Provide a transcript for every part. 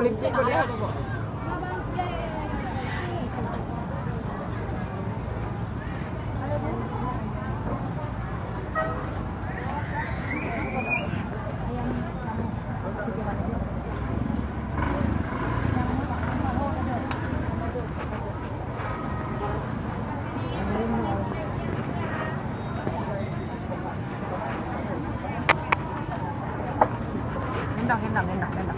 beli pik dia. Enak.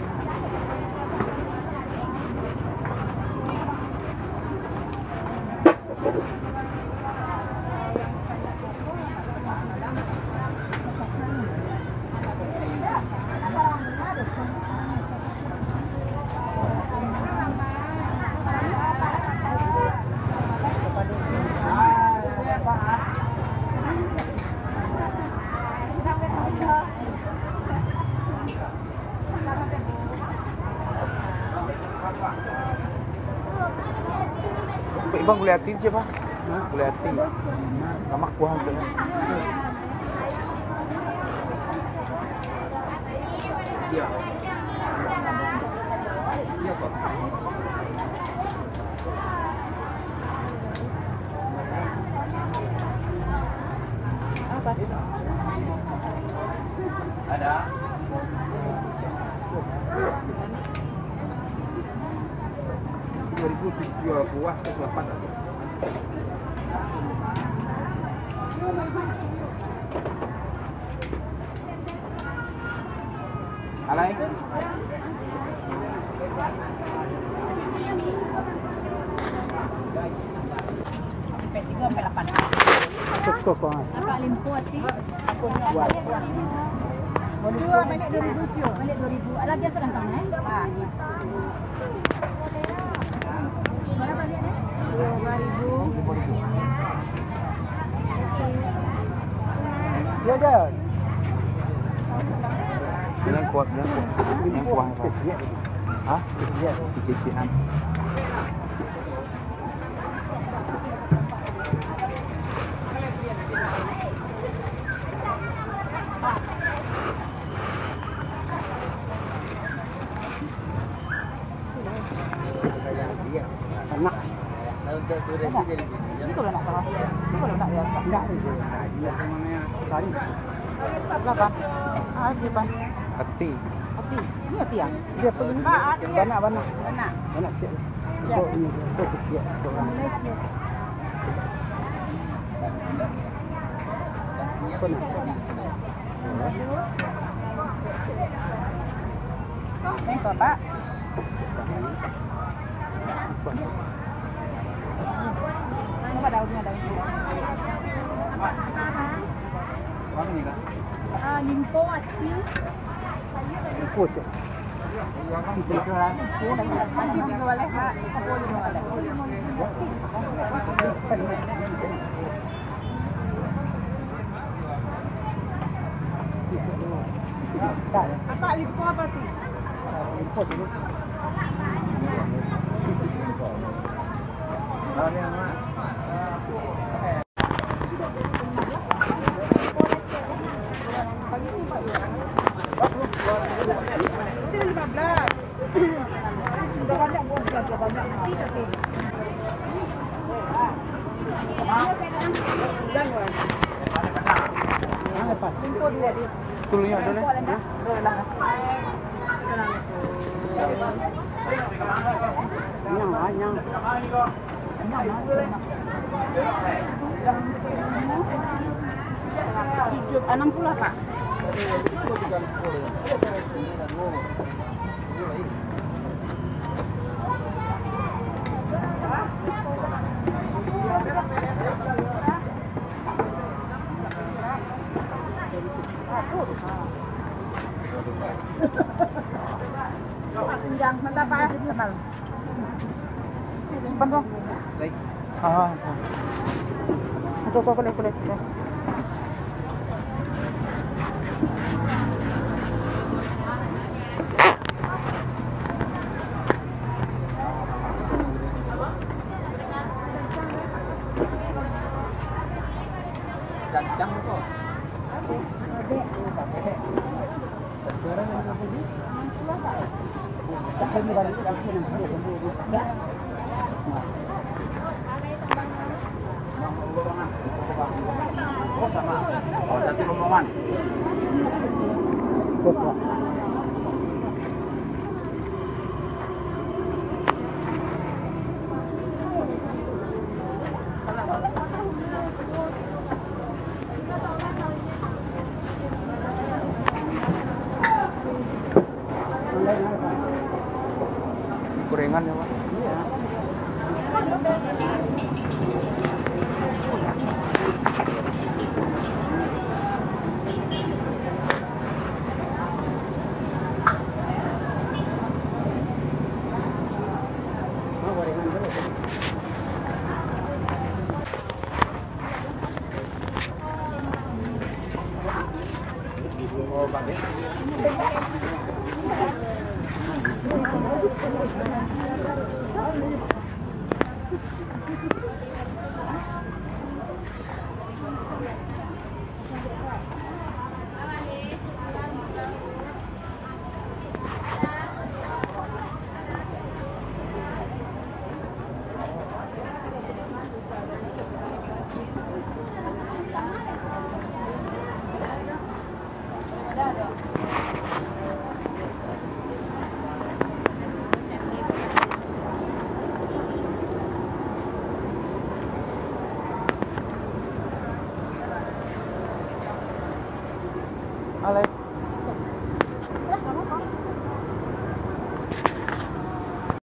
Bang boleh hati je bang. Boleh hati. Lemak kuah tu. Ya. Ya kok. Apa? Ada. Jual buah ke selapan lagi. Alai. Cukup kau. Akak limput ni. Aku buat. Dua balik 2007. Balik 2000. Ada biasa datang Ha. Berapa balik ni? 2000. Ya dah. Yang kuat. Yang kuat. Ha? Cician. Enak. Ini kalau nak tahu. Ini kalau nak biar tak. Enggak. Dia namanya cari. Berapa? Berapa? Hati. Ini hati yang? Dia perlu. Banyak. Banyak siap. Oh, ini. Oh, siap. Apa nak? Tengok, Pak. Apa daunnya? Apa ni kak? Limpo hati. Limpo je. Nanti tiga boleh Pak. Apa boleh? Apa limpo apa tu? Limpo tu. Tulunya ada ni. Nyang. Hidup 60 Pak. Senjang, mantap Pak. Kenal. Simpan dong. Baik. Boleh. Cancang kok. Sekarang yang apa sih? Ya. Oh sama. Oh satu rombongan. Gorengan ya Pak? Iya. Oh pakai. Alay.